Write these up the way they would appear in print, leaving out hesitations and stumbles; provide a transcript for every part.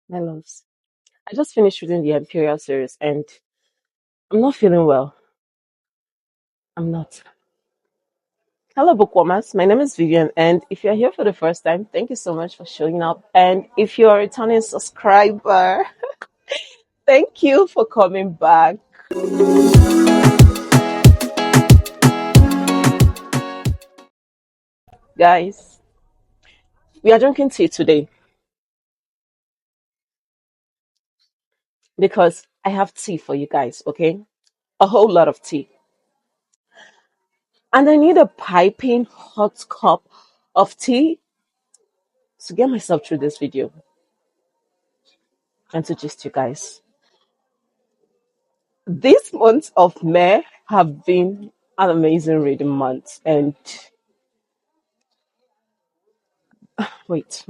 My loves, I just finished reading the Empyrean series and I'm not feeling well. I'm not. Hello, bookwormers. My name is Vivian, and if you're here for the first time, thank you so much for showing up. And if you're a returning subscriber, thank you for coming back. Guys, we are drinking tea today because I have tea for you guys, okay? A whole lot of tea. And I need a piping hot cup of tea to get myself through this video and to gist you guys. This month of May have been an amazing reading month. And wait.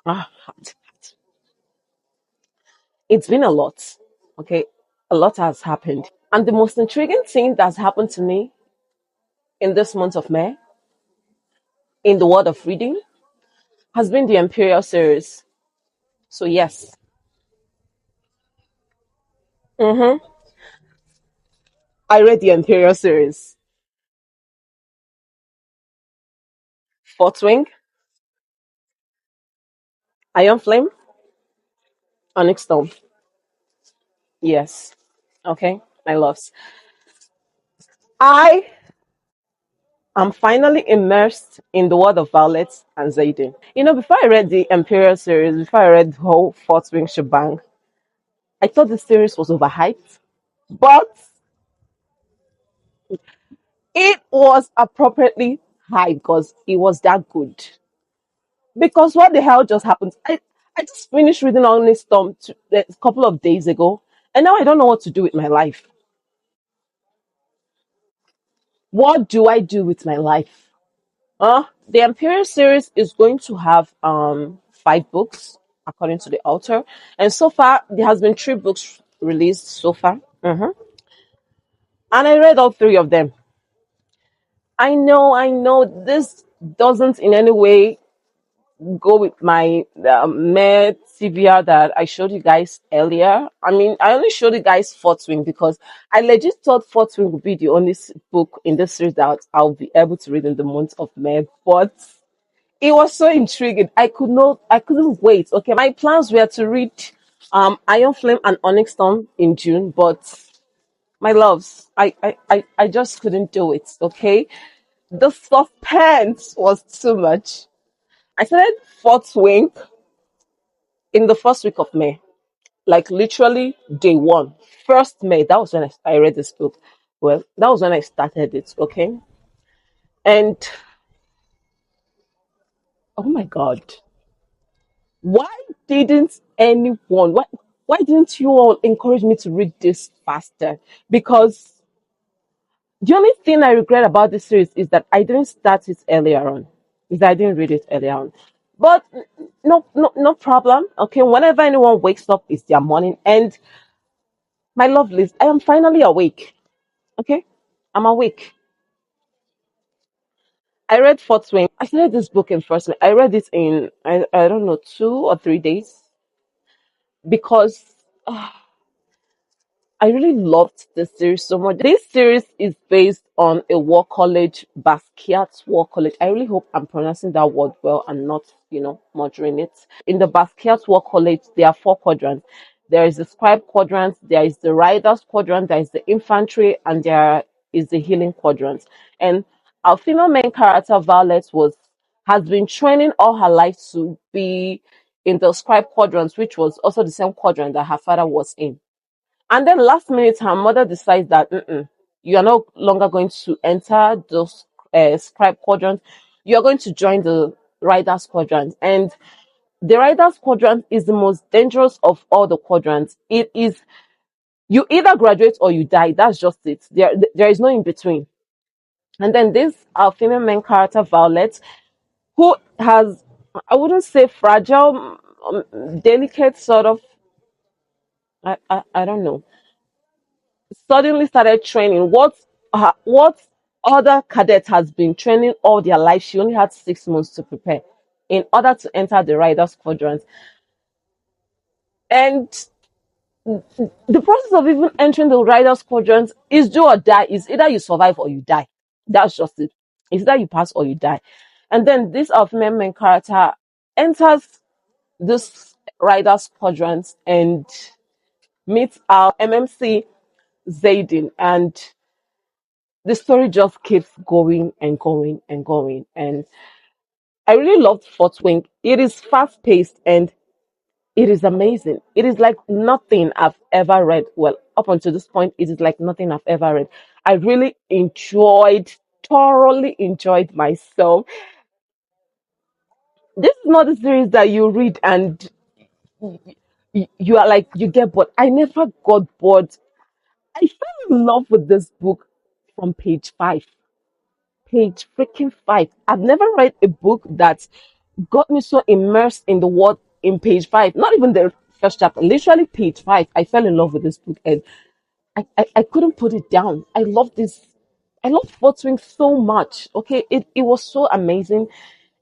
Ah, it's been a lot. Okay. A lot has happened. And the most intriguing thing that's happened to me in this month of May, in the world of reading, has been the Imperial series. So, yes, hmm I read the Imperial series. Fourthwing, Iron Flame, Onyx Storm. Yes. Okay. My loves. I am finally immersed in the world of Violet and Zayden. Before I read the Imperial series, before I read the whole Fourth Wing shebang, I thought the series was overhyped, but it was appropriately hyped because it was that good. Because what the hell just happened? I just finished reading on this storm a couple of days ago, and now I don't know what to do with my life. What do I do with my life? The Empyrean series is going to have 5 books according to the author, and so far there has been 3 books released so far. And I read all 3 of them. I know this doesn't in any way go with my mere TBR that I showed you guys earlier. I mean, I only showed you guys Fourth Wing because I legit thought Fourth Wing would be the only book in this series that I'll be able to read in the month of May, but it was so intriguing. I couldn't wait. Okay, my plans were to read Iron Flame and Onyx Storm in June, but my loves, I just couldn't do it. Okay, the suspense was too much. I started Fourth Wing in the first week of May, like literally day one, 1st May. That was when I read this book. Well, that was when I started it. Okay, and oh my god, why didn't anyone? Why didn't you all encourage me to read this faster? Because the only thing I regret about this series is that I didn't start it earlier on. Is that I didn't read it earlier on. But no problem. Okay, whenever anyone wakes up, it's their morning. And my lovelies, I am finally awake. Okay, I'm awake. I read Fourth Wing. I started this book in first May. I read it in I don't know 2 or 3 days because I really loved this series so much. This series is based on a war college, Basquiat's War College. I really hope I'm pronouncing that word well and not, murdering it. In the Basquiat's War College, there are 4 quadrants. There is the scribe quadrant, there is the riders quadrant, there is the infantry, and there is the healing quadrant. And our female main character, Violet, has been training all her life to be in the scribe quadrant, which was also the same quadrant that her father was in. And then last minute, her mother decides that you are no longer going to enter those scribe quadrant. You are going to join the riders quadrant. And the riders quadrant is the most dangerous of all the quadrants. It is, you either graduate or you die. That's just it. There is no in between. And then this our female main character, Violet, who has, I wouldn't say fragile, delicate sort of, I don't know, suddenly started training. What other cadet has been training all their life? She only had 6 months to prepare. in order to enter the Riders Quadrant. And the process of even entering the Riders Quadrant is do or die. Is either you survive or you die. That's just it. It's either you pass or you die. And then this our female main character enters this Riders Quadrant and meets our MMC Zaydin, and the story just keeps going and going and going. And I really loved Fourthwing. It is fast paced and it is amazing. It is like nothing I've ever read. Well, up until this point, it is like nothing I've ever read. I really thoroughly enjoyed myself. This is not a series that you read and you are like, you get bored. I never got bored. I fell in love with this book from page five. Page freaking five. I've never read a book that got me so immersed in the world in page five. Not even the first chapter, literally page five. I fell in love with this book and I couldn't put it down. I love this. I love Fourthwing so much. Okay, it was so amazing.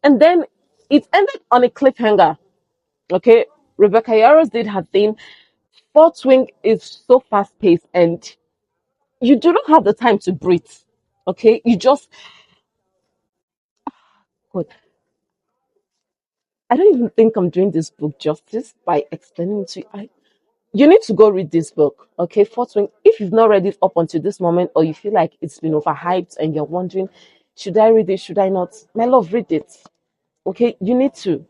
And then it ended on a cliffhanger. Okay, Rebecca Yarros did her thing. Fourthwing is so fast paced and you do not have the time to breathe. Okay, you just, God, I don't even think I'm doing this book justice by explaining it to you. You need to go read this book, okay? Fourthwing. If you've not read it up until this moment, or you feel like it's been overhyped and you're wondering, should I read it? Should I not? My love, read it. Okay, you need to.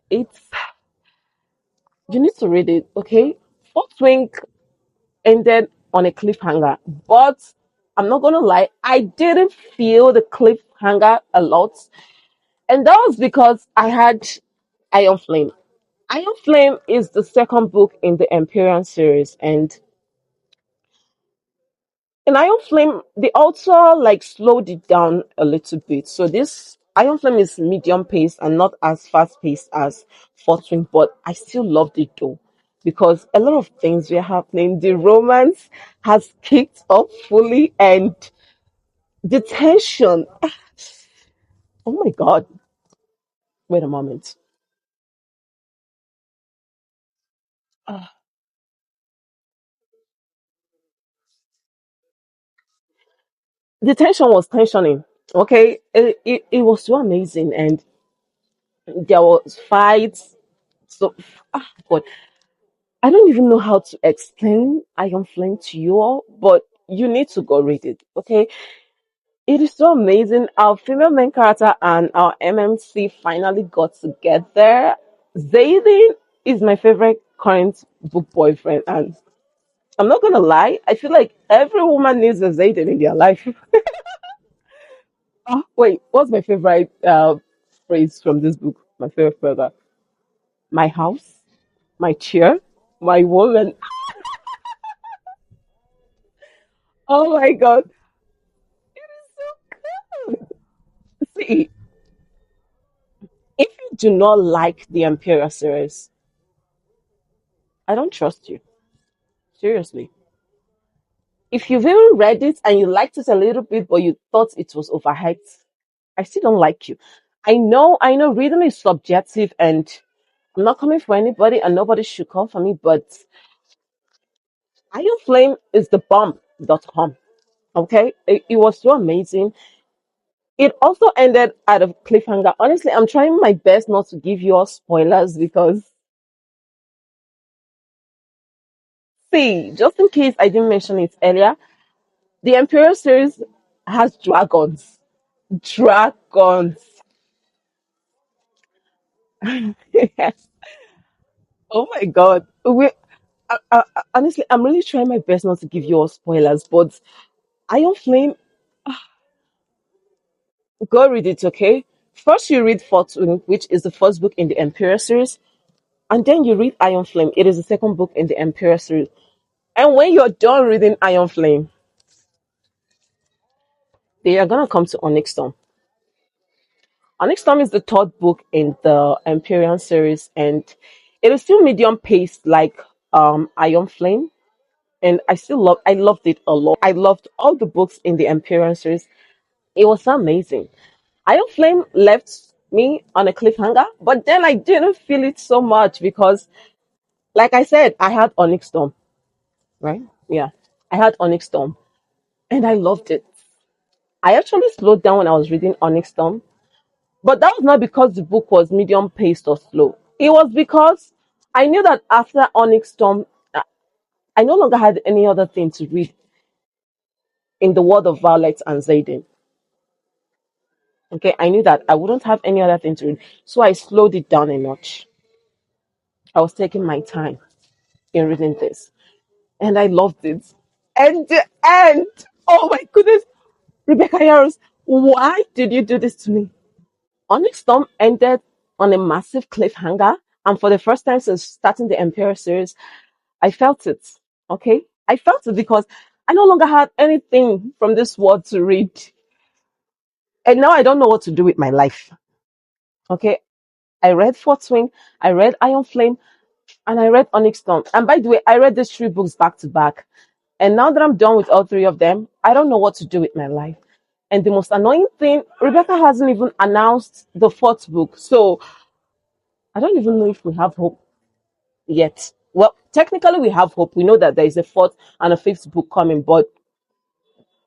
It's you need to read it. Okay, Fourthwing ended on a cliffhanger, but I'm not gonna lie, I didn't feel the cliffhanger a lot, and that was because I had Iron Flame. Iron Flame is the second book in the Empyrean series, and in Iron Flame, the author like slowed it down a little bit. So this Iron Flame is medium paced and not as fast paced as Fourthwing, but I still loved it though because a lot of things were happening. The romance has kicked off fully, and the tension. Oh my god! Wait a moment. Ah, the tension was tensioning. Okay, it was so amazing, and there was fights. So, God, I don't even know how to explain Iron Flame to you all, but you need to go read it. Okay, it is so amazing. Our female main character and our MMC finally got together. Zaydin is my favorite current book boyfriend, and I'm not gonna lie, I feel like every woman needs a Zaydin in their life. Oh, wait, what's my favorite phrase from this book? My favorite brother. My house, my chair, my woman. Oh my god. See, if you do not like the Imperial series, I don't trust you. Seriously. If you've even read it and you liked it a little bit, but you thought it was overhyped, I still don't like you. I know reading is subjective and I'm not coming for anybody and nobody should come for me, but Iron Flame is the bomb.com. Okay? It was so amazing. It also ended at a cliffhanger. Honestly, I'm trying my best not to give you all spoilers because, see, just in case I didn't mention it earlier, the Imperial series has dragons. Dragons. Oh my god. Honestly, I'm really trying my best not to give you all spoilers, but Iron Flame, go read it, okay? First, you read Fortune, which is the first book in the Imperial series, and then you read Iron Flame. It is the second book in the Imperial series. And when you're done reading Iron Flame, they are gonna come to Onyx Storm. Onyx Storm is the third book in the Empyrean series, and it is still medium paced like Iron Flame. And I loved it a lot. I loved all the books in the Empyrean series. It was so amazing. Iron Flame left me on a cliffhanger, but then I didn't feel it so much because, like I said, I had Onyx Storm, right? Yeah, I had Onyx Storm, and I loved it. I actually slowed down when I was reading Onyx Storm, but that was not because the book was medium paced or slow. It was because I knew that after Onyx Storm, I no longer had any other thing to read in the world of Violet and Zayden. Okay, I knew that I wouldn't have any other thing to read, so I slowed it down a notch. I was taking my time in reading this, and I loved it. And the end, oh my goodness, Rebecca Yarros, why did you do this to me? Onyx Storm ended on a massive cliffhanger, and for the first time since starting the Empyrean series, I felt it. Okay, I felt it because I no longer had anything from this world to read, and now I don't know what to do with my life. Okay, I read Fourthwing, I read Iron Flame, and I read Onyx Storm. And by the way, I read these three books back to back. And now that I'm done with all three of them, I don't know what to do with my life. And the most annoying thing, Rebecca hasn't even announced the fourth book. So I don't even know if we have hope yet. Well, technically we have hope. We know that there is a fourth and a fifth book coming, but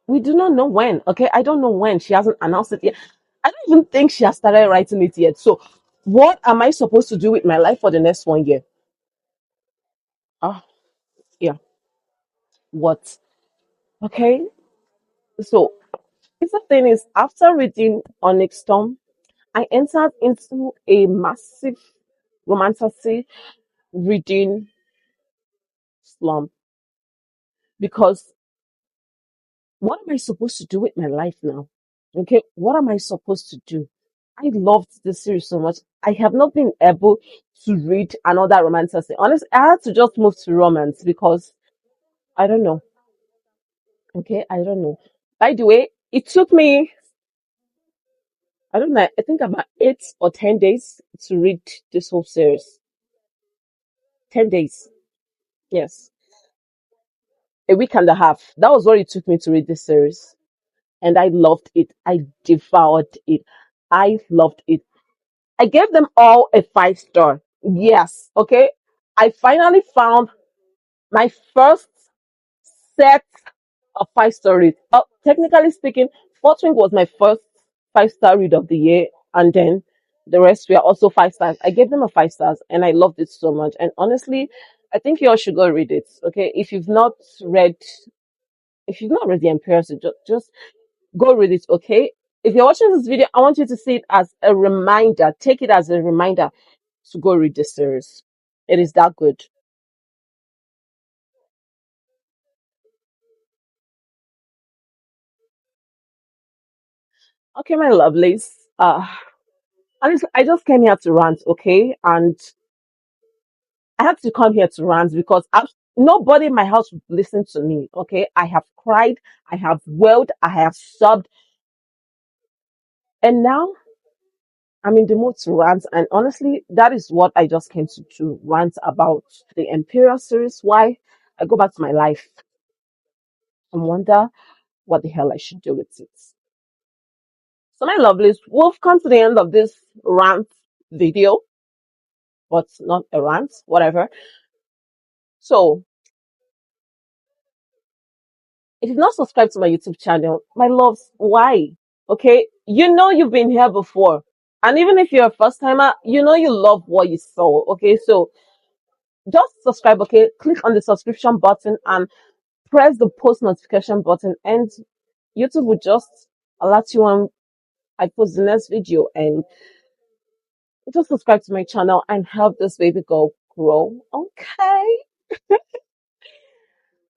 we do not know when. Okay, I don't know when. She hasn't announced it yet. I don't even think she has started writing it yet. So what am I supposed to do with my life for the next 1 year? Ah, yeah. What? Okay. So the thing is, after reading Onyx Storm, I entered into a massive romantasy reading slump because what am I supposed to do with my life now? Okay, what am I supposed to do? I loved this series so much. I have not been able to read another romantasy. Honestly, I had to just move to romance because I don't know. Okay, I don't know. By the way, it took me, I don't know, I think about 8 or 10 days to read this whole series. 10 days. Yes. A week and a half. That was what it took me to read this series. And I loved it. I devoured it. I loved it. I gave them all a 5 star. Yes. Okay. I finally found my first set of 5 star read. Technically speaking, Fortune was my first 5 star read of the year. And then the rest were also 5 stars. I gave them a 5 stars and I loved it so much. And honestly, I think you all should go read it. Okay. Read if you've not read the Empyrean, so just go read it, okay? If you're watching this video, I want you to see it as a reminder. Take it as a reminder to go read this series. It is that good. Okay, my lovelies. Honestly, I just came here to rant, okay? And I had to come here to rant because nobody in my house would listen to me, okay? I have cried, I have wailed, I have sobbed, and now I'm in the mood to rant, and honestly, that is what I just came to rant about the Imperial series. Why? I go back to my life and wonder what the hell I should do with it. So, my lovelies, we've come to the end of this rant video, but not a rant, whatever. So, if you've not subscribed to my YouTube channel, my loves, why? Okay, you know you've been here before, and even if you're a first timer, you know you love what you saw. Okay, so just subscribe. Okay, click on the subscription button and press the post notification button, and YouTube will just alert you when I post the next video. And just subscribe to my channel and help this baby girl grow. Okay.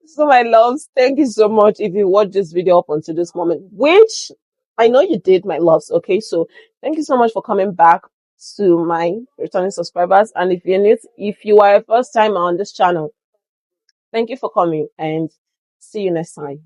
So my loves, thank you so much if you watched this video up until this moment, which I know you did, my loves. Okay, so thank you so much for coming back to my returning subscribers. And if you are a first timer on this channel, thank you for coming and see you next time.